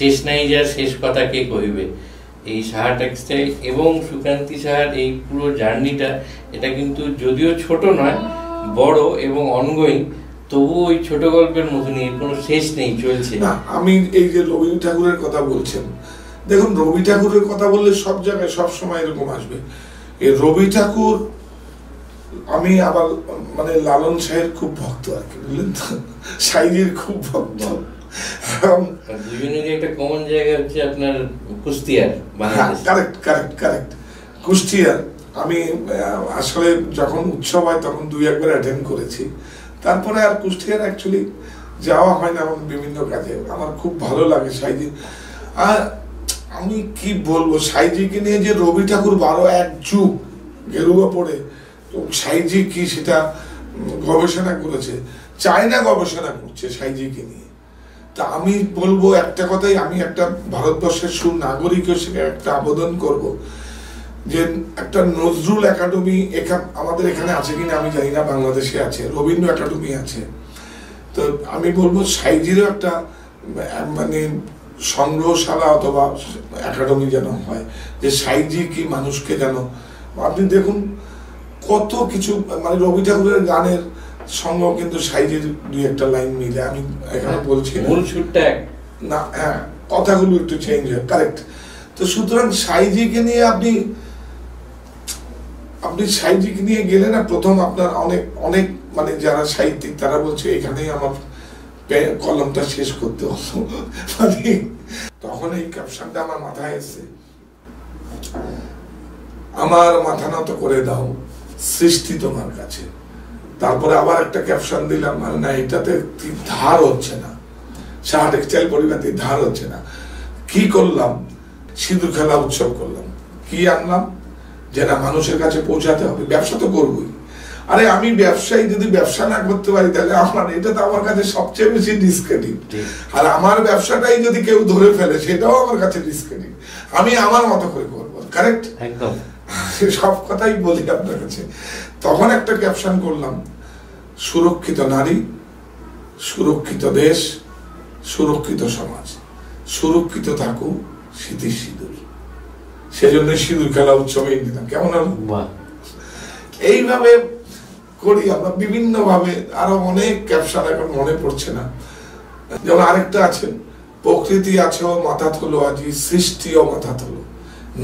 শেষ নাই যার শেষ কথা কে কহিবে। এই সাহা টেক্সটাইল এবং সুকান্তি সাহার এই পুরো জার্নিটা, এটা কিন্তু যদিও ছোট নয়, বড় এবং অনগোয়িং, তবু ওই ছোট গল্পের মতনই, কোনো শেষ নেই, চলছে। না, আমি এই যে রবি ঠাকুরের কথা বলছেন, দেখুন রবি ঠাকুরের কথা বললে সব জায়গায় সব সময় এরকম আসবে। এই রবি ঠাকুর, আমি আবার মানে লালন শাহের খুব ভক্ত আর কি, বুঝলেন তো, শাইরির খুব ভক্ত। দুজনেরই একটা কমন জায়গা হচ্ছে আপনার কুষ্টিয়ার। কারেক্ট কারেক্ট কারেক্ট, কুষ্টিয়ার। আমি আসলে যখন উৎসব হয় তখন 2-1 বার অ্যাটেন্ড করেছি, তারপরে আর কুষ্টিয়ার অ্যাকচুয়ালি যাওয়া হয় না আমার বিভিন্ন কাজে। আমার খুব ভালো লাগে সাইজি। আর আমি কি বলবো, সাইজিকে নিয়ে যে রবি ঠাকুর 12 যুগ গেরুয়া পড়ে সাইজি কি সেটা গবেষণা করেছে, চায়না গবেষণা করছে সাইজিকে নিয়ে। তা আমি বলবো একটা কথাই, আমি একটা ভারতবর্ষের সুনাগরিক হিসেবে একটা আবেদন করব যে একটা নজরুল একাডেমি আমাদের এখানে আছে কিনা আমি জানি না, বাংলাদেশে আছে, রবীন্দ্র একাডেমি আছে। তো আমি বলবো সাইজিরও একটা মানে সংগ্রহশালা অথবা একাডেমি যেন হয়, যে সাইজি কি মানুষকে যেন, আপনি দেখুন কত কিছু, মানে রবি ঠাকুরের গানের সঙ্গে কিন্তু সাইজির 2-1 লাইন মিলে, আমি এখানে বলছি না, হ্যাঁ কথাগুলো একটু চেঞ্জ হয়, কারেক্ট। তো সুতরাং সাইজিকে নিয়ে আপনি সাইজিকে নিয়ে গেলে না, প্রথম আপনার অনেক অনেক মানে যারা সাহিত্যিক তারা বলছে এখানেই আমার কলমটা শেষ করতে হলো। মানে তখন এই ক্যাপশনটা আমার মাথায় এসেছে, আমার মাথা নত করে দাও সৃষ্টি তোমার কাছে। তারপরে আবার একটা ক্যাপশন দিলাম, মানে না এটাতে ধার হচ্ছে না, সাহা টেক্সটাইল পরিবারে ধার হচ্ছে না। কি করলাম, সিঁদুর খেলা উৎসব করলাম, কি আনলাম, যে না মানুষের কাছে পৌঁছাতে হবে, ব্যবসা তো করবই। আরে আমি ব্যবসায়ী, যদি ব্যবসা না করতে পারি তাহলে আমার এটা তো আমার কাছে সবচেয়ে বেশি ডিসক্রেডিট। আর আমার ব্যবসাটাই যদি কেউ ধরে ফেলে সেটাও আমার কাছে ডিসক্রেডিট। আমি আমার মতো করে করবো, কারেক্ট, একদম সব কথাই বলি আপনার কাছে। তখন একটা ক্যাপশন করলাম, সুরক্ষিত নারী, সুরক্ষিত দেশ, সুরক্ষিত সমাজ, সুরক্ষিত থাকুক স্মৃতির সিঁদুর। সেজন্য সিঁদুর খেলা উৎসবে দিতাম, কেমন হলো? এইভাবে করি আমরা বিভিন্ন ভাবে, আরো অনেক ক্যাপশন এখন মনে পড়ছে না। যেমন আরেকটা আছে, প্রকৃতি আছে ও মাথা তোলো আজি, সৃষ্টি ও মাথা তোলো,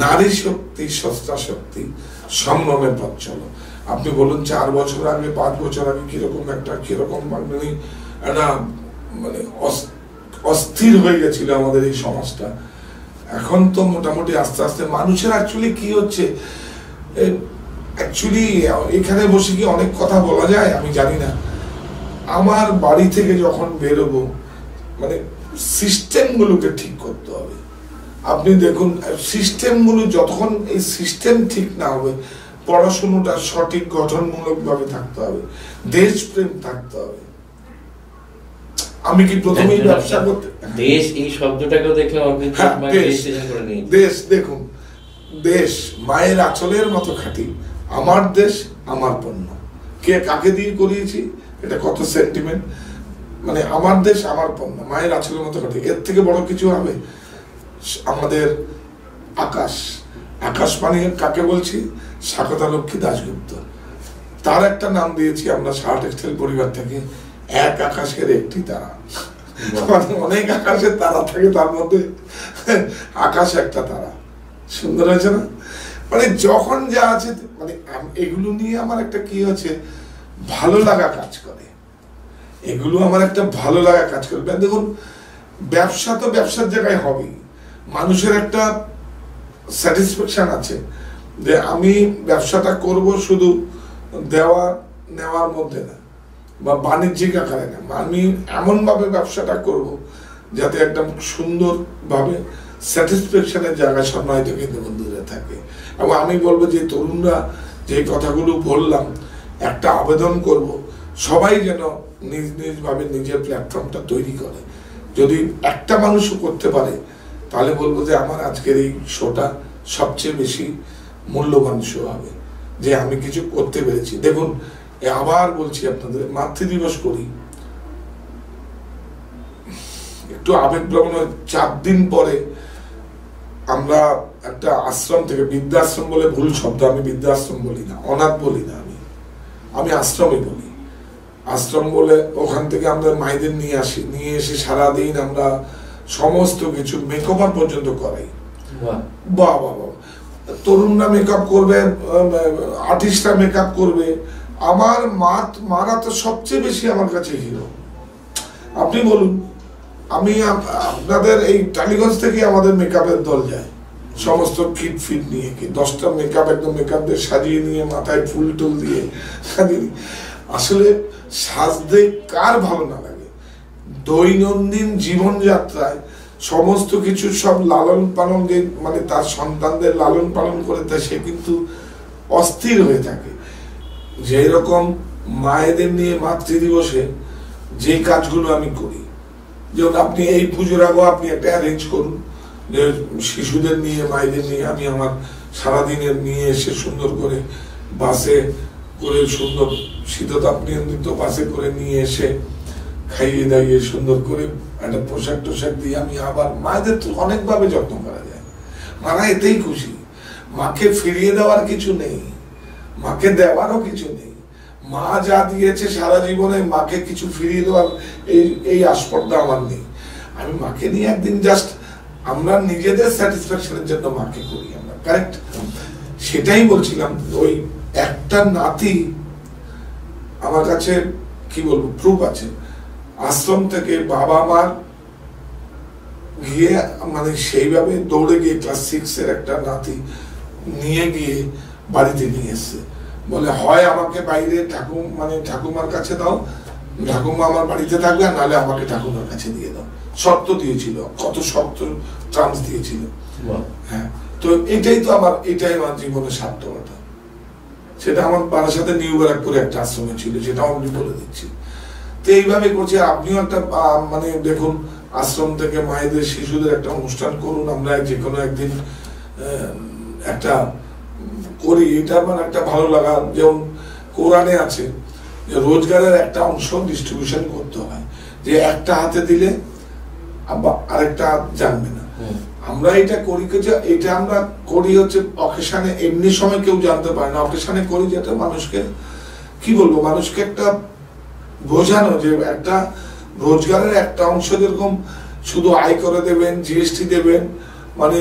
নারী শক্তি সস্তা শক্তি, সম্ভ্রমে পথ চলো। আপনি বলুন 4 বছর আগে 5 বছর আগে কিরকম মানে একটা মানে অস্থির হয়ে গেছিল আমাদের এই সমাজটা। এখন তো মোটামুটি আস্তে আস্তে মানুষের অ্যাকচুয়ালি কি হচ্ছে, অ্যাকচুয়ালি এখানে বসে কি অনেক কথা বলা যায় আমি জানি না। আমার বাড়ি থেকে যখন বেরোবো, মানে সিস্টেমগুলোকে ঠিক করতে হবে। আপনি দেখুন সিস্টেমগুলো, যতক্ষণ এই সিস্টেম ঠিক না হবে, পড়াশোনাটা সঠিক গঠনমূলক ভাবে থাকতে হবে, দেশপ্রেম থাকতে হবে। আমি কি প্রথমেই ব্যবসা করতে, দেশ এই শব্দটাকেও দেখলাম, দেশ দেখুন, দেশ মায়ের আঁচলের মতো খাঁটি, আমার দেশ আমার পণ্য, কে কাকে দিয়ে করিয়েছি, এটা কত সেন্টিমেন্ট, মানে আমার দেশ আমার পণ্য, মায়ের আঁচলের মতো খাঁটি, এর থেকে বড় কিছু হবে? আমাদের আকাশ, আকাশ মানে কাকে বলছি? শাকতা লক্ষ্মী দাশগুপ্ত, তার একটা নাম দিয়েছি আমরা সাহা টেক্সটাইল পরিবার থেকে, এক আকাশের একটি তারা। অনেক আকাশের তারা থাকে, তার মধ্যে আকাশ একটা তারা। সুন্দর হয়েছে না? মানে যখন যা আছে, মানে এগুলো নিয়ে আমার একটা কি হচ্ছে, ভালো লাগা কাজ করে, এগুলো আমার একটা ভালো লাগা কাজ করে। দেখুন ব্যবসা তো ব্যবসার জায়গায় হবেই, মানুষের একটা স্যাটিসফ্যাকশন আছে যে আমি ব্যবসাটা করব শুধু দেওয়া নেওয়ার মধ্যে না, বা বাণিজ্যিক আকারে না, আমি এমনভাবে ব্যবসাটা করব যাতে একদম সুন্দরভাবে স্যাটিসফ্যাকশনের জায়গা সম্মানিত কিন্তু বন্ধুরা থাকে। এবং আমি বলবো যে তরুণরা যে কথাগুলো বললাম, একটা আবেদন করব, সবাই যেন নিজ নিজ ভাবে নিজের প্ল্যাটফর্মটা তৈরি করে। যদি একটা মানুষও করতে পারে তাহলে বলবো যে আমার আজকের এই শোটা সবচেয়ে বেশি মূল্যবান শো হবে, যে আমি কিছু করতে পেরেছি। দেখুন আবার বলছি আপনাদের, মাতৃদিবস করি, একটু আবেগপ্রবণ 4 দিন পরে আমরা একটা আশ্রম থেকে, বৃদ্ধাশ্রম বলে ভুল শব্দ, আমি বৃদ্ধাশ্রম বলি না, অনাথ বলি না, আমি আশ্রমই বলি। আশ্রম বলে ওখান থেকে আমরা মায়েদের নিয়ে আসি, নিয়ে এসে সারাদিন আমরা সমস্ত কিছু মেকওভার পর্যন্ত করাই। বাহ বাহ বাহ, তরুণরা মেকআপ করবে, আর্টিস্টরা মেকআপ করবে। আমার মারা তো সবচেয়ে বেশি আমার কাছে হিরো। আপনি বলুন, আমি আপনাদের এই টালিগঞ্জ থেকে আমাদের মেকআপের দল যায়, সমস্ত কিট ফিট নিয়ে, কি 10টা মেকআপ, একদম মেকআপ দিয়ে সাজিয়ে নিয়ে, মাথায় ফুল টুল দিয়ে সাজিয়ে। আসলে সাজতে কার ভালো না লাগে? দৈনন্দিন জীবনযাত্রায় সমস্ত কিছু সব লালন পালন, মানে তার সন্তানদের লালন পালন করে তা সে কিন্তু অস্থির হয়ে থাকে। যেই রকম মায়েদের নিয়ে মাতৃদিবসে যে কাজগুলো আমি করি, যেমন আপনি এই পুজোর আগে আপনি একটা অ্যারেঞ্জ করুন যে শিশুদের নিয়ে, মায়েদের নিয়ে আমি আমার সারাদিনের নিয়ে এসে সুন্দর করে বাসে করে, সুন্দর শীততাপ নিয়ন্ত্রিত বাসে করে নিয়ে এসে খাইয়ে দাইয়ে সুন্দর করে একটা পোশাক টোশাক দিয়ে আমি আবার, মায়েদের তো অনেকভাবে যত্ন করা যায়, মারা এতেই খুশি। মাকে ফিরিয়ে দেওয়ার কিছু নেই, মাকে দেওয়ারও কিছু নেই। মা যা দিয়েছে সারা জীবনে, মাকে কিছু ফিরিয়ে দেওয়ার এই আস্পর্ধা আমার নেই। আমি মাকে নিয়ে একদিন জাস্ট আমরা নিজেদের স্যাটিসফ্যাকশনের জন্য মাকে করি আমরা, কারেক্ট? সেটাই বলছিলাম। ওই একটা নাতি আমার কাছে কি বলবো প্রুফ আছে। আশ্রম থেকে বাবা মার গিয়ে, মানে সেইভাবে দৌড়ে গিয়ে ক্লাস 6 এর একটা নাতি নিয়ে গিয়ে বাড়িতে নিয়ে এসছে। বলে হয় আমাকে বাইরে ঠাকুমার কাছে দাও, ঠাকুমা আমার বাড়িতে থাকবে, আর নাহলে আমাকে ঠাকুমার কাছে দিয়ে দাও। শর্ত দিয়েছিল, কত শর্ত টার্মস দিয়েছিল। হ্যাঁ, তো এটাই আমার জীবনের সার্থকতা। সেটা আমার বারাসাতে নিউ ব্যারাকপুরে একটা আশ্রমে ছিল, সেটাও আমি বলে দিচ্ছি। তো এইভাবে করছি। আপনিও একটা মানে দেখুন, আশ্রম থেকে মায়েদের শিশুদের একটা অনুষ্ঠান করুন, আমরা যে কোনো একদিন একটা করি। এটা আমার একটা ভালো লাগা। যেমন কোরআনে আছে যে রোজগারের একটা অংশ ডিস্ট্রিবিউশন করতে হয়, যে একটা হাতে দিলে আরেকটা হাত জানবে না। আমরা এটা করি, এটা আমরা করি হচ্ছে অকেশনে, এমনি সময় কেউ জানতে পারে না, অকেশনে করি যেটা মানুষকে কি বলবো, মানুষকে একটা বোঝানো যে একটা রোজগারের একটা অংশ যেরকম শুধু আয় করে দেবেন, জিএসটি দেবেন, মানে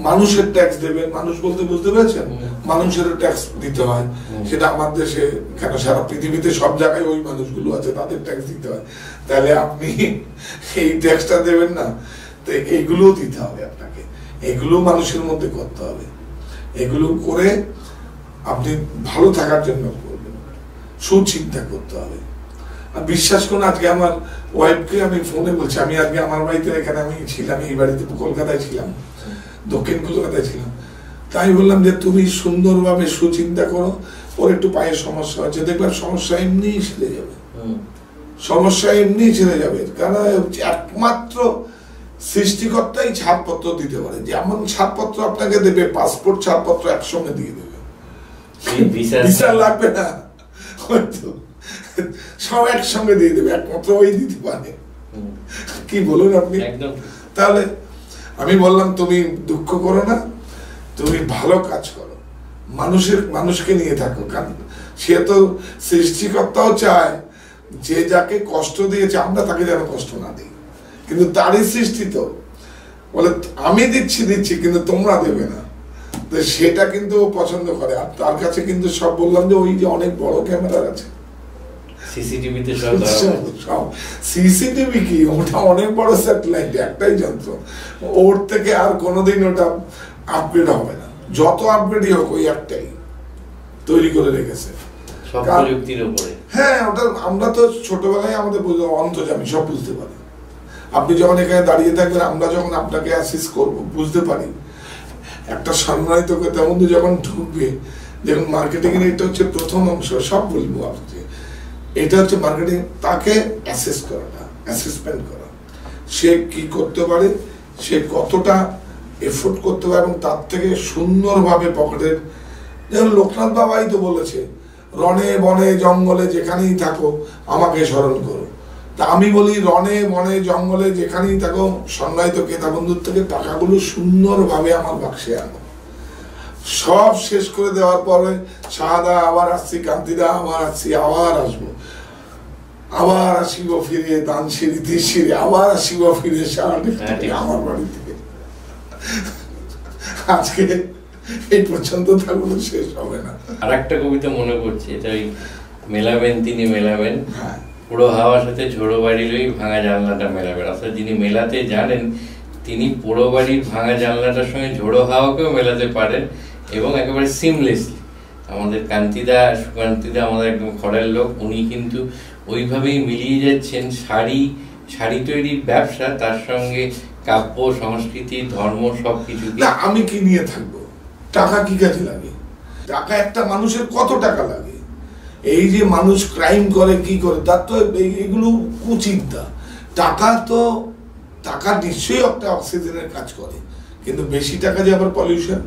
মানুষের ট্যাক্স দেবেন। মানুষ বলতে বুঝতে পেরেছেন, মানুষের ট্যাক্স দিতে হয়। সেটা আমার দেশে কেন, সারা পৃথিবীতে সব জায়গায় ওই মানুষগুলো আছে, তাদের ট্যাক্স দিতে হয়। তাহলে আপনি এই ট্যাক্সটা দেবেন না? তো এইগুলোও দিতে হবে আপনাকে, এগুলো মানুষের মধ্যে করতে হবে। এগুলো করে আপনি ভালো থাকার জন্য করবেন, সুচিন্তা করতে হবে। আর বিশ্বাস করুন, আজকে আমার ওয়াইফকে আমি ফোনে বলছি, আমি আজকে আমার বাড়িতে, এখানে আমি ছিলাম, এই বাড়িতে কলকাতায় ছিলাম, দক্ষিণ কলকাতায় ছিলাম। তাই বললাম যে তুমি সুন্দরভাবে সুচিন্তা করো, ওর একটু পায়ের সমস্যা হচ্ছে, দেখবে সমস্যা এমনিই সেরে যাবে, সমস্যা এমনি ছেড়ে যাবে। কারণ একমাত্র সৃষ্টিকর্তাই ছাড়পত্র দিতে পারে। যেমন ছাড়পত্র আপনাকে দেবে, পাসপোর্ট ছাড়পত্র একসঙ্গে দিয়ে দেবে, ভিসা লাগবে না, হয়তো সব একসঙ্গে দিয়ে দেবে, একমাত্র ওই দিতে পারে। কি বলুন আপনি? তাহলে আমি বললাম তুমি দুঃখ করো না, তুমি ভালো কাজ করো, মানুষকে নিয়ে থাকো। কারণ সে তো সৃষ্টিকর্তাও চায় যে যাকে কষ্ট দিয়েছে আমরা তাকে যেন কষ্ট না দিই, কিন্তু তারই সৃষ্টি তো বলে আমি দিচ্ছি কিন্তু তোমরা দেবে না, তো সেটা কিন্তু পছন্দ করে। আর তার কাছে কিন্তু সব বললাম যে ওই যে অনেক বড় ক্যামেরা আছে, সিসিটিভিতে সব সিসিটিভি কি, ওটা অনেক বড় স্যাটেলাইট, একটাই যন্ত্র, ওর থেকে আর কোনোদিন ওটা আপগ্রেড হবে না। যত আপগ্রেডই হোক ওই একটাই তৈরি করে রেখেছে। হ্যাঁ, ওটা আমরা তো ছোটবেলায় আমাদের অন্তর্যামী, সব বুঝতে পারি। আপনি যখন এখানে দাঁড়িয়ে থাকবেন, আমরা যখন আপনাকে অ্যাসিস্ট করবো বুঝতে পারি। একটা সম্মানিত কথা বন্ধু যখন ঢুকবে, দেখুন মার্কেটিং এর এটা হচ্ছে প্রথম অংশ, সব বলবো আপনি, এটা হচ্ছে মার্কেটিং, তাকে অ্যাসেস করাটা, অ্যাসেসমেন্ট করা, সে কি করতে পারে, সে কতটা এফোর্ট করতে পারে, এবং তার থেকে সুন্দরভাবে পকেটের, যেমন লোকনাথ বাবাই তো বলেছে, রণে বনে জঙ্গলে যেখানেই থাকো আমাকে স্মরণ করো, তা আমি বলি রনে মনে জঙ্গলে যেখানেই থাকো সংজ্ঞায়িত ক্রেতা বন্ধুর থেকে টাকাগুলো সুন্দরভাবে আমার বাক্সে আনো। সব শেষ করে দেওয়ার পরে শাহাদা আবার আসছি, কান্তিদা আবার আসছি, আবার আসবো, আবার আসিব ফিরে দানশিরি দিশিরি, আবার আসিব ফিরে আমার বাড়ি থেকে। আজকে এই পর্যন্ত থাকলো, শেষ হবে না। আর একটা কবিতা মনে পড়ছে, এটা ওই মেলাবেন তিনি মেলাবেন, পুরো হাওয়ার সাথে ঝোড়ো বাড়ির ওই ভাঙা জানলাটা মেলাবেন। অর্থাৎ যিনি মেলাতে জানেন তিনি পুরো বাড়ির ভাঙা জানলাটার সঙ্গে ঝোড়ো হাওয়াকেও মেলাতে পারেন, এবং একেবারে সিমলেসলি। আমাদের কান্তিদা, সুকান্তিদা আমাদের একদম খড়ের লোক, উনি কিন্তু ওইভাবেই মিলিয়ে যাচ্ছেন শাড়ি তৈরির ব্যবসা তার সঙ্গে কাব্য, সংস্কৃতি, ধর্ম সবকিছু। আমি কি নিয়ে থাকবো? টাকা কি কাজে লাগে? টাকা একটা মানুষের কত টাকা লাগে? এই যে মানুষ ক্রাইম করে কি করে, তার তো এগুলো কুচিন্তা। টাকা নিশ্চয়ই একটা অক্সিজেনের কাজ করে, কিন্তু বেশি টাকা যে আবার পলিউশন।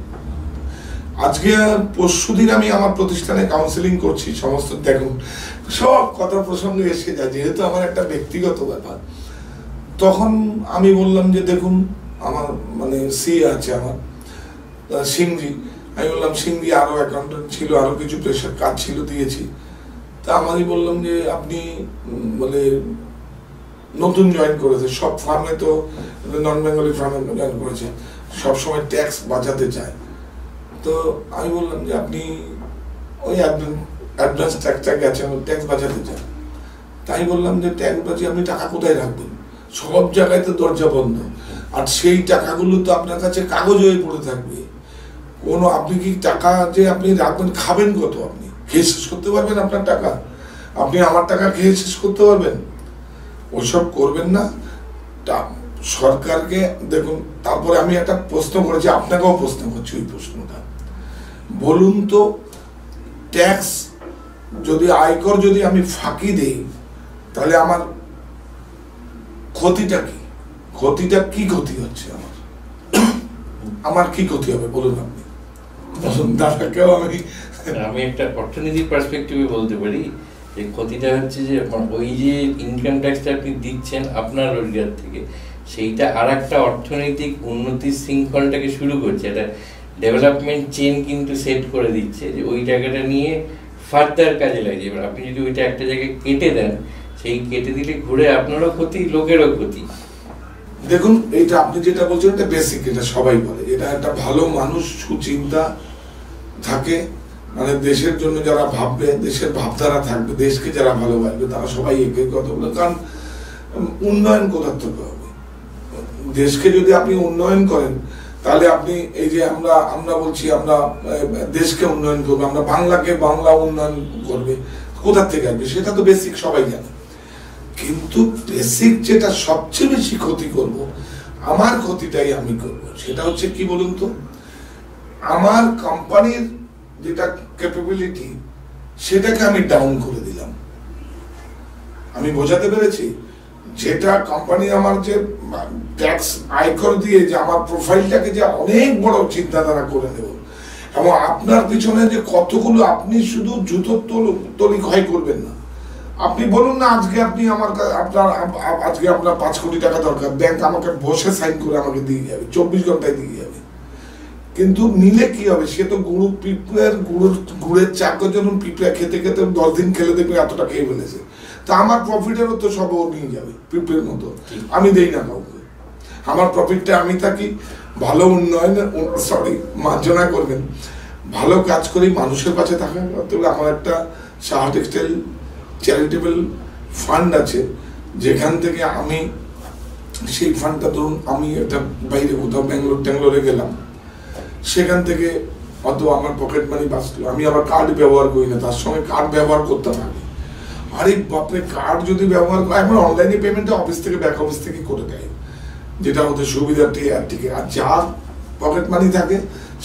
আজকে পরশুদিন আমি আমার প্রতিষ্ঠানে কাউন্সিলিং করছি, সমস্ত দেখুন সব কথা প্রসঙ্গে এসে যায়, যেহেতু আমার একটা ব্যক্তিগত ব্যাপার। তখন আমি বললাম যে দেখুন আমার মানে সিএ আছে আমার সিংজি, আমি বললাম সিংজি আরো অ্যাকাউন্টেন্ট ছিল, আরো কিছু প্রেশার কাজ ছিল, দিয়েছি। তা আমি বললাম যে আপনি বলে নতুন জয়েন করেছে, সব ফার্মে তো নন বেঙ্গলি ফার্মে জয়েন করেছে, সবসময় ট্যাক্স বাঁচাতে চায়। তো আমি বললাম যে আপনি ওই অ্যাডভান্স ট্যাক্সটা গেছেন, ট্যাক্স বাঁচাতে চান। তাই বললাম যে ট্যাক্স বাঁচিয়ে আপনি টাকা কোথায় রাখবেন? সব জায়গায় তো দরজা বন্ধ, আর সেই টাকাগুলো তো আপনার কাছে কাগজ হয়ে পড়ে থাকবে। আপনি কি টাকা যে আপনি রাখবেন, খাবেন কত? আপনি খেয়ে শেষ করতে পারবেন আপনার টাকা? আপনি আমার টাকা খেয়ে শেষ করতে পারবেন? ওইসব করবেন না। সরকারকে দেখুন, তারপরে আমি একটা প্রশ্ন করেছি, আপনাকেও প্রশ্ন করছি ওই প্রশ্নটা। বলুন তো, ট্যাক্স যদি আয়কর যদি আমি ফাঁকি দেই, তাহলে আমার ক্ষতিটা কি? কি ক্ষতি হচ্ছে আমার কি ক্ষতি হবে বলুন আপনি? দাদাকেও আমি একটা অর্থনৈতিক পার্সপেক্টিভে বলতে পারি যে ক্ষতিটা হচ্ছে যে ওই যে ইনকাম ট্যাক্সটা আপনি দিচ্ছেন আপনার রোজগার থেকে, সেইটা আর একটা অর্থনৈতিক উন্নতির শৃঙ্খলটাকে শুরু করছে, এটা ডেভেলপমেন্ট চেন কিন্তু সেট করে দিচ্ছে যে ওই টাকাটা নিয়ে ফার্দার কাজে লাগে। এবার আপনি যদি ওইটা একটা জায়গায় কেটে দেন, সেই কেটে দিলে ঘুরে আপনারও ক্ষতি, লোকেরও ক্ষতি। দেখুন এইটা আপনি যেটা বলছেন এটা বেসিক, এটা সবাই বলে, এটা একটা ভালো মানুষ সুচিন্তা থাকে, মানে দেশের জন্য যারা ভাববে, দেশের ভাবধারা থাকবে, দেশকে যারা ভালোবাসবে, তারা সবাই একই কথা বলে। কারণ উন্নয়ন কোথার থেকে হবে? দেশকে যদি আপনি উন্নয়ন করেন, তাহলে আপনি এই যে আমরা বলছি আমরা দেশকে উন্নয়ন করবো, আমরা বাংলা উন্নয়ন করবে, কোথার থেকে আসবে? সেটা তো বেসিক, সবাই জানে। কিন্তু বেসিক যেটা সবচেয়ে বেশি ক্ষতি করব, আমার ক্ষতিটাই আমি করব, সেটা হচ্ছে কি বলুন তো, আমার কোম্পানির যেটা ক্যাপাবিলিটি সেটাকে আমি ডাউন করে দিলাম। আমি বোঝাতে পেরেছি? যেটা কোম্পানি আমার যে ট্যাক্স আয়কর দিয়ে যে আমার প্রোফাইলটাকে যে অনেক বড় চিন্তাধারা করে দেব, এবং আপনার পিছনে যে কতগুলো, আপনি শুধু জুতোর তলি ক্ষয় করবেন না। আপনি বলুন না আজকে আপনি আজকে আপনার 5 কোটি টাকা দরকার, ব্যাংক আমাকে বসে সাইন করে আমাকে দিয়ে যাবে, 24 ঘন্টায় দিয়ে যাবে। কিন্তু নিলে কি হবে? সে তো গুড়ের চাকর যখন পিঁপড়া খেতে খেতে 10 দিন খেলে দেখবে এতটা খেয়ে ফেলেছে, তা আমার প্রফিটেরও তো সব ও নিয়ে যাবে পিঁপড়ের মতো। আমি দেই না কাউকে, আমার প্রফিটটা আমি থাকি ভালো উন্নয়নে, মার্জনা করবেন, ভালো কাজ করি, মানুষের কাছে থাকা। আমার একটা সাহা টেক্সটাইল চ্যারিটেবল ফান্ড আছে, যেখান থেকে আমি সেই ফান্ডটা, ধরুন আমি একটা বাইরে কোথাও ব্যাঙ্গালোরে গেলাম, সেখান থেকে অত আমার পকেট মানি বাঁচলো, আমি আবার কার্ড ব্যবহার করি না, তার সঙ্গে কার্ড ব্যবহার করতে পারি। আরে বাপরে, কার্ড যদি ব্যবহার করে, এখন অনলাইনে পেমেন্টটা অফিস থেকে ব্যাক অফিস থেকে করে দেয়, যেটা ওদের সুবিধাটি আর ঠিক। আর যার পকেট মানি থাকে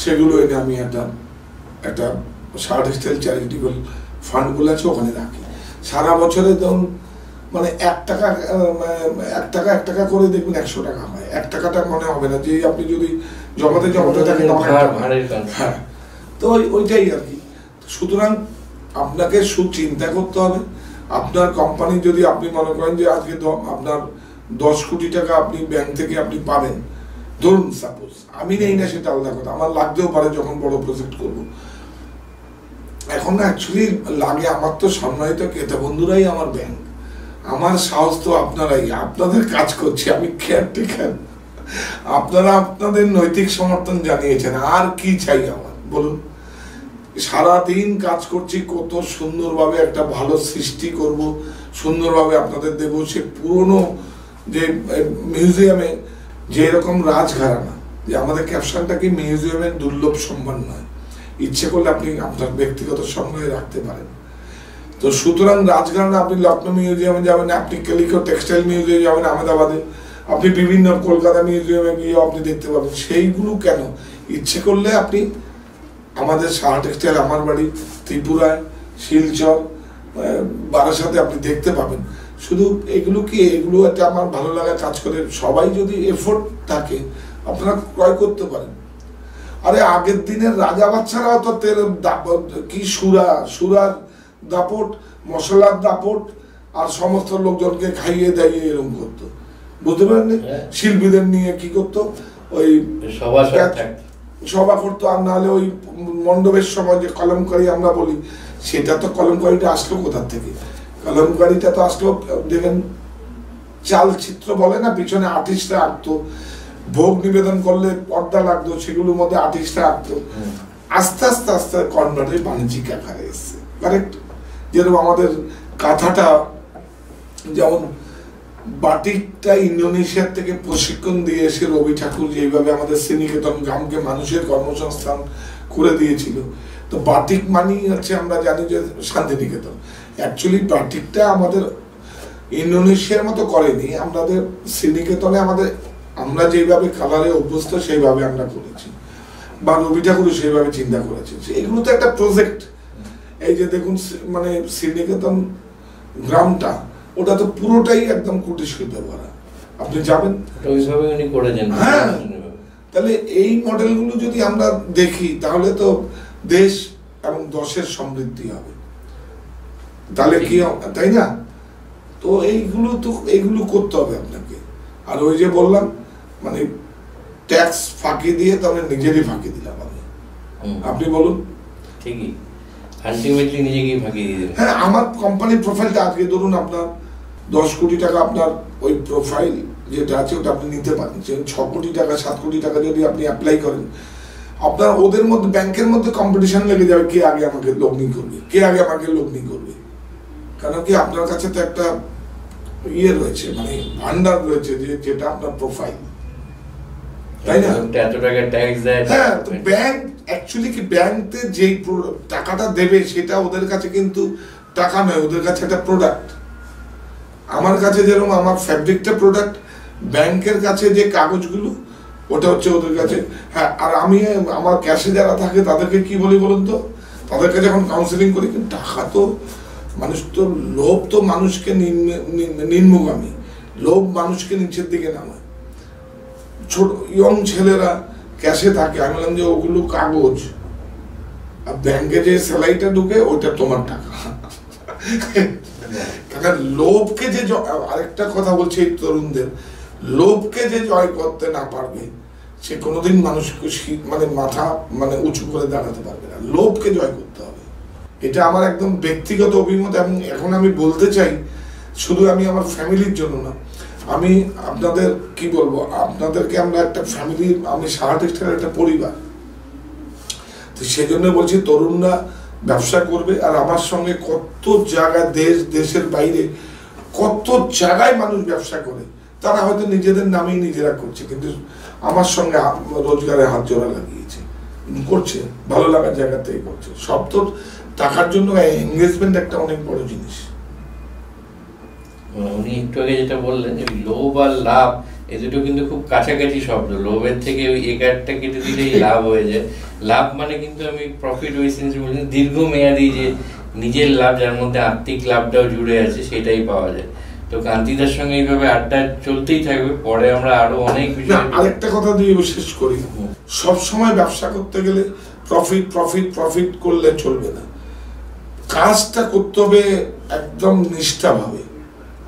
সেগুলো এনে আমি একটা সাহা টেক্সটাইল চ্যারিটেবল ফান্ডগুলো আছে ওখানে রাখি। সারা বছরে ধরুন মানে 1 টাকা করে দেখবেন 100 টাকা হয়। 1 টাকাটা মনে হবে না, যে আপনি যদি জমাতে থাকেন। হ্যাঁ, তো ওইটাই আর কি। সুতরাং আপনাকে সুচিন্তা করতে হবে, আপনার কোম্পানি যদি আপনি মনে করেন যে আজকে আপনার 10 কোটি টাকা আপনি ব্যাংক থেকে আপনি পাবেন, ধরুন সাপোজ, আমি নেই না সেটা আলাদা কথা, আমার লাগতেও পারে যখন বড় প্রজেক্ট করব। এখন অ্যাকচুয়ালি লাগে আমার তো সম্মানিত ক্রেতা বন্ধুরাই আমার ব্যাংক, আমার সাহস তো আপনারাই, আপনাদের কাজ করছি আমি, কেয়ারটেকার। আপনারা আপনাদের নৈতিক সমর্থন জানিয়েছেন, আর কি চাই আমার বলুন? সারাদিন কাজ করছি, কত সুন্দরভাবে একটা ভালো সৃষ্টি করব, সুন্দরভাবে আপনাদের দেবো। সে পুরনো যে মিউজিয়ামে যে রকম রাজঘরানা, যে আমাদের ক্যাপশনটা কি মিউজিয়ামের দুর্লভ সম্মান নয়, ইচ্ছে করলে আপনি আপনার ব্যক্তিগত সংগ্রহে রাখতে পারেন। তো সুতরাং রাজঘরানা, আপনি লখনৌ মিউজিয়ামে যাবেন, আপনি ক্যালিকো টেক্সটাইল মিউজিয়ামে যাবেন আহমেদাবাদে, আপনি বিভিন্ন কলকাতা মিউজিয়ামে গিয়ে আপনি দেখতে পাবেন। সেইগুলো কেন, ইচ্ছে করলে আপনি আমাদের সাহা টেক্সটাইল, আমার বাড়ি ত্রিপুরায়, শিলচর, বারাসাতে আপনি দেখতে পাবেন। শুধু এগুলো কি, এগুলো একটা আমার ভালো লাগা কাজ করে। সবাই যদি এফোর্ট থাকে আপনারা ক্রয় করতে পারেন। আরে আগের দিনের রাজা বাচ্চারাও তো তেল কি সুরার দাপট, মশলার দাপট, আর সমস্ত লোকজনকে খাইয়ে দাইয়ে এরকম করতো, বুঝতে পারেন? শিল্পীদের নিয়ে কি করতো, ওই সভা করতো, আর নাহলে ওই মণ্ডপের সময় যে কলমকারী আমরা বলি, সেটা তো কলমকারীটা আসলো কোথার থেকে? কলমকারীটা তো আসলো, দেখেন চালচিত্র বলে না, পিছনে আর্টিস্টরা আঁকতো, ভোগ নিবেদন করলে পর্দা লাগতো, সেগুলোর মধ্যে আর্টিস্টরা আঁকতো। আস্তে আস্তে আস্তে কনভার্ট হয়ে বাণিজ্যিক আকারে এসছে, কারেক্ট? যেরকম আমাদের কাঁথাটা, যেমন বাটিকটা ইন্দোনেশিয়ার থেকে প্রশিক্ষণ দিয়ে এসে রবি ঠাকুর যেভাবে আমাদের শ্রীনিকেতন গ্রামকে মানুষের কর্মসংস্থান করে দিয়েছিল, তো বাটিক মানি হচ্ছে, আমরা জানি যে শান্তিনিকেতন। অ্যাকচুয়ালি বাটিকটা আমাদের ইন্দোনেশিয়ার মতো করেনি, আমাদের শ্রীনিকেতনে আমরা যেভাবে কালারে অভ্যস্ত সেইভাবে আমরা করেছি, বা রবি ঠাকুরও সেইভাবে চিন্তা করেছে। এগুলো তো একটা প্রজেক্ট। এই যে দেখুন, মানে শ্রীনিকেতন গ্রামটা, ওটা তো পুরোটাই একদম কুটির শিল্পে ভরা, আপনি যাবেন। হ্যাঁ, তাহলে এই মডেলগুলো যদি আমরা দেখি, তাহলে তো দেশ এবং দশের সমৃদ্ধি হবে, তাহলে কি, তাই না? তো এইগুলো করতে হবে আপনাকে। আর ওই যে বললাম, মানে ট্যাক্স ফাঁকি দিয়ে তাহলে নিজেরই ফাঁকি দিলাম আমি, আপনি বলুন। ঠিকই, আলটিমেটলি নিজেকেই ফাঁকি দিয়ে দিলেন। হ্যাঁ, আমার কোম্পানির প্রোফাইলটা আজকে ধরুন আপনার 10 কোটি টাকা, আপনার ওই প্রোফাইল যেটা আছে ওটা আপনি নিতে পারেন। 6 কোটি টাকা 7 কোটি টাকা যদি আপনি অ্যাপ্লাই করেন, আপনার ওদের মধ্যে, ব্যাংকের মধ্যে কম্পিটিশন লেগে যাবে, কে আগে আমাকে লগ্নি করবে, কে আগে আমাকে লগ্নি করবে। কারণ কি, আপনার কাছে তো একটা রয়েছে, মানে ভান্ডার রয়েছে, যেটা আপনার প্রোফাইল, তাই না? এত টাকা ট্যাক্স দেয়। হ্যাঁ, তো ব্যাংক অ্যাকচুয়ালি কি, ব্যাংকে যেই টাকাটা দেবে সেটা ওদের কাছে কিন্তু টাকা নয়, ওদের কাছে একটা প্রোডাক্ট। আমার কাছে যেরকম আমার ফ্যাব্রিকটা প্রোডাক্ট, ব্যাংকের কাছে যে কাগজগুলো ওটা হচ্ছে ওদের কাছে। হ্যাঁ, আর আমি আমার ক্যাশে যারা থাকে তাদেরকে কি বলি বলুন তো, তাদেরকে যখন কাউন্সিলিং করি, কিন্তু টাকা তো মানুষ তো, লোভ তো মানুষকে নিম্নগামী, লোভ মানুষকে নিচের দিকে নামায়। ছোট ইয়ং ছেলেরা ক্যাশে থাকে, আমি বললাম যে ওগুলো কাগজ, আর ব্যাংকে যে সেলাইটা ঢুকে ওটা তোমার টাকা। লোভকে যে, আরেকটা কথা বলছে এই তরুণদের, লোভকে যে জয় করতে না পারবে সে কোনোদিন মানুষকে মানে মাথা মানে উঁচু করে দাঁড়াতে পারবে না। লোভকে জয় করতে হবে, এটা আমার একদম ব্যক্তিগত অভিমত। এবং এখন আমি বলতে চাই, শুধু আমি আমার ফ্যামিলির জন্য না, আমি আপনাদের কি বলবো, আপনাদেরকে আমরা একটা ফ্যামিলি, আমি সাহা টেক্সটাইলের একটা পরিবার, তো সেজন্য বলছি তরুণরা ব্যবসা করবে। আর আমার সঙ্গে কত জায়গায়, দেশের বাইরে কত জায়গায় মানুষ ব্যবসা করে, তারা হয়তো নিজেদের নামেই নিজেরা করছে, কিন্তু আমার সঙ্গে রোজগারে হাত জোড়া লাগিয়েছে, করছে ভালো লাগার জায়গা থেকে করছে। সব তো টাকার জন্য, এনগেজমেন্ট একটা অনেক বড় জিনিস। উনি একটু আগে যেটা বললেন, লোভ আর লাভ, এই দুটো কিন্তু খুব কাছাকাছি শব্দ। লোভের থেকে ওই একারটা কেটে দিলেই লাভ হয়ে যায়। লাভ মানে কিন্তু আমি প্রফিট ওই সেন্সে বলছি, দীর্ঘমেয়াদী যে নিজের লাভ, যার মধ্যে আর্থিক লাভটাও জুড়ে আছে, সেটাই পাওয়া যায়। তো কান্তিদার সঙ্গে এইভাবে আড্ডা চলতেই থাকবে, পরে আমরা আরো অনেক বিষয়। আরেকটা কথা দিয়ে শেষ করি, সব সময় ব্যবসা করতে গেলে প্রফিট প্রফিট প্রফিট করলে চলবে না। কাজটা করতে হবে একদম নিষ্ঠাভাবে।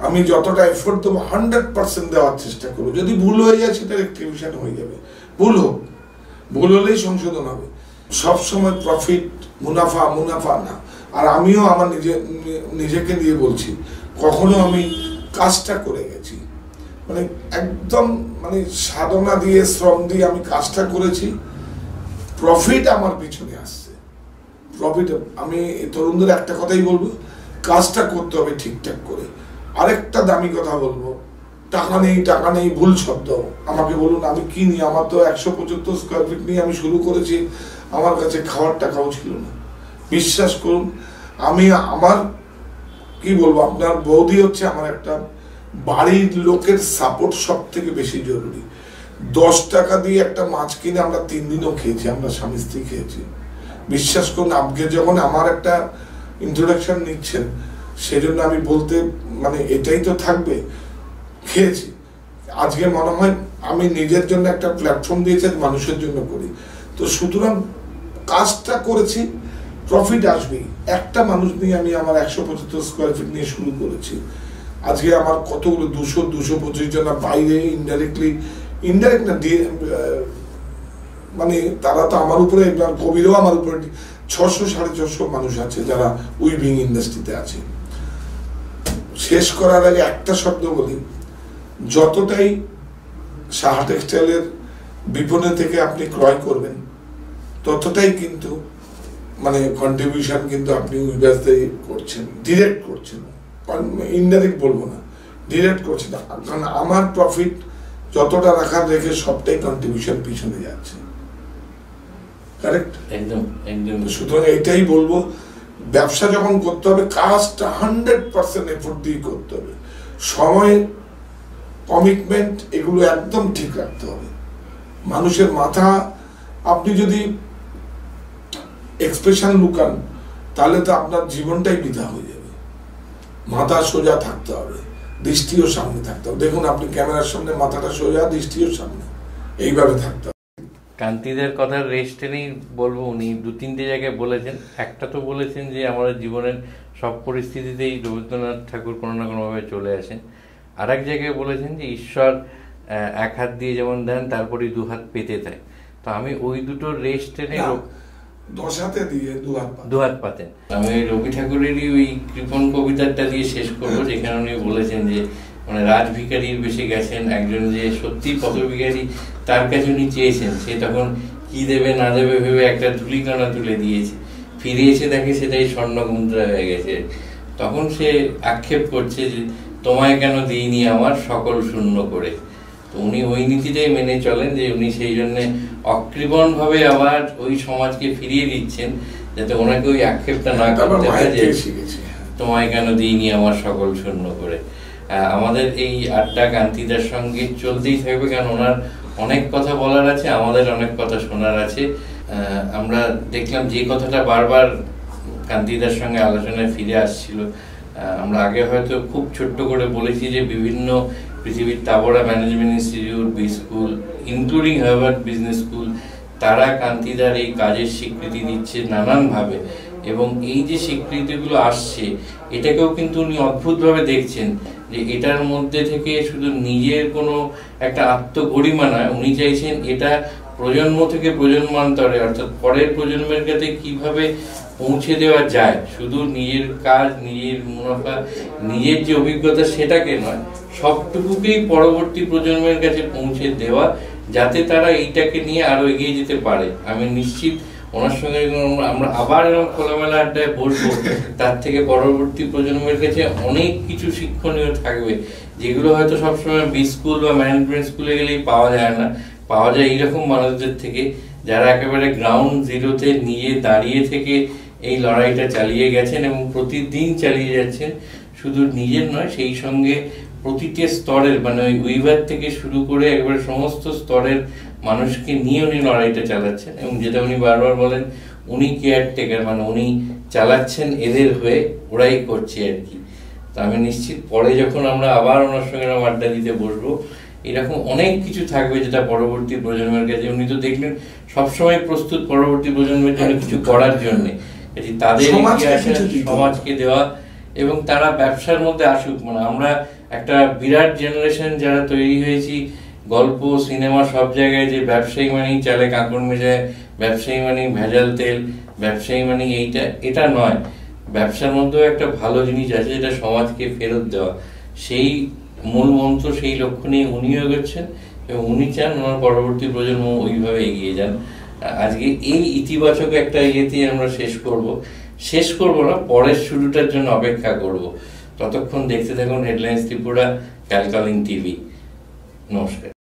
আমি যতটা এফোর্ট দেবো 100% দেওয়ার চেষ্টা করবো। যদি ভুল হয়ে যায় সেটা রেক্টিফিকেশন হয়ে যাবে, ভুল হোক, ভুল হলেই সংশোধন হবে। সবসময় প্রফিট মুনাফা মুনাফা না। আর আমিও আমার নিজেকে দিয়ে বলছি, কখনো আমি কাজটা করে গেছি, মানে একদম মানে সাধনা দিয়ে শ্রম দিয়ে আমি কাজটা করেছি, প্রফিট আমার পিছনে আসছে। প্রফিট আমি তরুণদের একটা কথাই বলবো, কাজটা করতে হবে ঠিকঠাক করে। আরেকটা দামি কথা বলবো, টাকা নেই ভুল শব্দ। আমাকে বলুন আমি কি নিয়ে, আমার তো 175 স্কোয়ার ফিট নিয়ে আমি শুরু করেছি, আমার কাছে খাওয়ার টাকাও ছিল না। বিশ্বাস করুন, আমি আমার কি বলবো, আপনার বৌদি হচ্ছে আমার একটা বাড়ির লোকের সাপোর্ট সব থেকে বেশি জরুরি। 10 টাকা দিয়ে একটা মাছ কিনে আমরা 3 দিনও খেয়েছি, আমরা স্বামী স্ত্রী খেয়েছি। বিশ্বাস করুন, আজকে যখন আমার একটা ইন্ট্রোডাকশন নিচ্ছেন, সেজন্য আমি বলতে মানে এটাই তো থাকবে, খেয়েছি। আজকে মনে হয় আমি নিজের জন্য একটা প্ল্যাটফর্ম দিয়েছি, মানুষের জন্য করি। তো সুতরাং কাজটা করেছি, প্রফিট আসবেই। একটা মানুষ নিয়ে আমি আমার 175 স্কোয়ার ফিট নিয়ে শুরু করেছি। আজকে আমার কতগুলো 200-225 জন বাইরে ইনডাইরেক্ট না মানে তারা তো আমার উপরে, কবিরও আমার উপরে 600-650 মানুষ আছে যারা উইভিং ইন্ডাস্ট্রিতে আছে। শেষ করার আগে একটা শব্দ বলি, যতটাই সাহা টেক্সটাইলের বিপণন থেকে আপনি ক্রয় করবেন, ততটাই কিন্তু মানে কন্ট্রিবিউশন কিন্তু আপনি উইভার্সে করছেন, ডিরেক্ট করছেন, ইনডাইরেক্ট বলবো না, ডিরেক্ট করছেন। কারণ আমার প্রফিট যতটা রাখার রেখে সবটাই কন্ট্রিবিউশন পিছনে যাচ্ছে। কারেক্ট? একদম একদম। সুতরাং এইটাই বলবো, ব্যবসা যখন করতে হবে কাজটা 100% এফোর্ট দিয়ে করতে হবে। সময়, কমিটমেন্ট এগুলো একদম ঠিক রাখতে হবে। মানুষের মাথা, আপনি যদি এক্সপ্রেশন লুকান তাহলে তো আপনার জীবনটাই বৃথা হয়ে যাবে। মাথা সোজা থাকতে হবে, দৃষ্টিও সামনে থাকতে হবে। দেখুন আপনি ক্যামেরার সামনে মাথাটা সোজা, দৃষ্টিও সামনে, এইভাবে থাকতে হবে। কান্তিদের কথার রেস্টেনেই বলবো, উনি 2-3টে জায়গায় বলেছেন। একটা তো বলেছেন যে আমাদের জীবনের সব পরিস্থিতিতেই রবীন্দ্রনাথ ঠাকুর কোনো না কোনোভাবে চলে আসেন। আর এক জায়গায় বলেছেন যে ঈশ্বর এক হাত দিয়ে যেমন দেন তারপরে 2 হাত পেতে দেয়। তো আমি ওই দুটো রেস্টেনে 10 হাতে দিয়ে 2 হাত পাতেন। আমি রবি ঠাকুরেরই ওই কৃপণ কবিতাটা দিয়ে শেষ করবো, যেখানে উনি বলেছেন যে মানে রাজভিখারির বেশি গেছেন একজন, যে সত্যি পথভিখারি, তার কাছে উনি চেয়েছেন, সে তখন কি দেবে না দেবে ভেবে একটা ধুলিকণা তুলে দিয়েছে, ফিরে এসে দেখে সেটাই স্বর্ণ মুদ্রা হয়ে গেছে। তখন সে আক্ষেপ করছে যে তোমায় কেন দিইনি আমার সকল শূন্য করে। তো উনি ওই নীতিটাই মেনে চলেন, যে উনি সেই জন্য অকৃপণ ভাবে আবার ওই সমাজকে ফিরিয়ে দিচ্ছেন, যাতে ওনাকে ওই আক্ষেপটা না করতে হয় যে তোমায় কেন দিইনি আমার সকল শূন্য করে। আমাদের এই আড্ডা কান্তিদার সঙ্গে চলতেই থাকবে, কারণ ওনার অনেক কথা বলার আছে, আমাদের অনেক কথা শোনার আছে। আমরা দেখলাম যে কথাটা বারবার কান্তিদার সঙ্গে আলোচনায় ফিরে আসছিল, আমরা আগে হয়তো খুব ছোট্ট করে বলেছি যে বিভিন্ন পৃথিবীর তাবড়া management institute, B school, including Harvard business school, তারা কান্তিদার এই কাজের স্বীকৃতি দিচ্ছে নানানভাবে। এবং এই যে স্বীকৃতিগুলো আসছে, এটাকেও কিন্তু উনি অদ্ভুতভাবে দেখছেন, যে এটার মধ্যে থেকে শুধু নিজের কোনো একটা আত্মগরিমা নয়, উনি চাইছেন এটা প্রজন্ম থেকে প্রজন্মান্তরে, অর্থাৎ পরের প্রজন্মের কাছে কিভাবে পৌঁছে দেওয়া যায়। শুধু নিজের কাজ, নিজের মুনাফা, নিজের যে অভিজ্ঞতা সেটাকে নয়, সবটুকুকেই পরবর্তী প্রজন্মের কাছে পৌঁছে দেওয়া, যাতে তারা এইটাকে নিয়ে আরো এগিয়ে যেতে পারে। আমি নিশ্চিত ওনার সঙ্গে আমরা আবার এরকম খোলামেলা আড্ডায় বসবো, তার থেকে পরবর্তী প্রজন্মের কাছে অনেক কিছু শিক্ষণীয় থাকবে, যেগুলো হয়তো সবসময় বি স্কুল বা ম্যানেজমেন্ট স্কুলে গেলেই পাওয়া যায় না। পাওয়া যায় এইরকম মানুষদের থেকে, যারা একেবারে গ্রাউন্ড জিরোতে নিয়ে দাঁড়িয়ে থেকে এই লড়াইটা চালিয়ে গেছেন এবং প্রতিদিন চালিয়ে যাচ্ছেন। শুধু নিজের নয়, সেই সঙ্গে প্রতিটি স্তরের, মানে ওই উইভার থেকে শুরু করে একবারে সমস্ত স্তরের মানুষকে নিয়ে উনি লড়াইটা চালাচ্ছেন। এবং যেটা উনি বারবার বলেন, উনি কেয়ারটেকার, মানে উনি চালাচ্ছেন এদের হয়ে, ওরাই করছে আর কি। তো আমি নিশ্চিত পরে যখন আমরা আবার ওনার সঙ্গে আড্ডা দিতে বসবো, এরকম অনেক কিছু থাকবে যেটা পরবর্তী প্রজন্মের কাছে, উনি তো দেখলেন সবসময় প্রস্তুত পরবর্তী প্রজন্মের জন্য কিছু করার জন্যে, এটি তাদের সমাজকে দেওয়া এবং তারা ব্যবসার মধ্যে আসুক। মানে আমরা একটা বিরাট জেনারেশন যারা তৈরি হয়েছি, গল্প সিনেমা সব জায়গায় যে ব্যবসায়ী মানেই চালে কাঁকড় মেশায়, ব্যবসায়ী মানেই ভেজাল তেল, ব্যবসায়ী মানেই এটা নয়। ব্যবসার মধ্যেও একটা ভালো জিনিস আছে যেটা সমাজকে ফেরত দেওয়া। সেই মূল মন্ত্র, সেই লক্ষ্য নিয়ে উনিও এগোচ্ছেন এবং উনি চান ওনার পরবর্তী প্রজন্ম ওইভাবে এগিয়ে যান। আজকে এই ইতিবাচক একটা ইয়েতে আমরা শেষ করব না, পরের শুরুটার জন্য অপেক্ষা করব। ততক্ষণ দেখতে থাকুন হেডলাইন্স ত্রিপুরা, ক্যালকালিং টিভি। নমস্কার।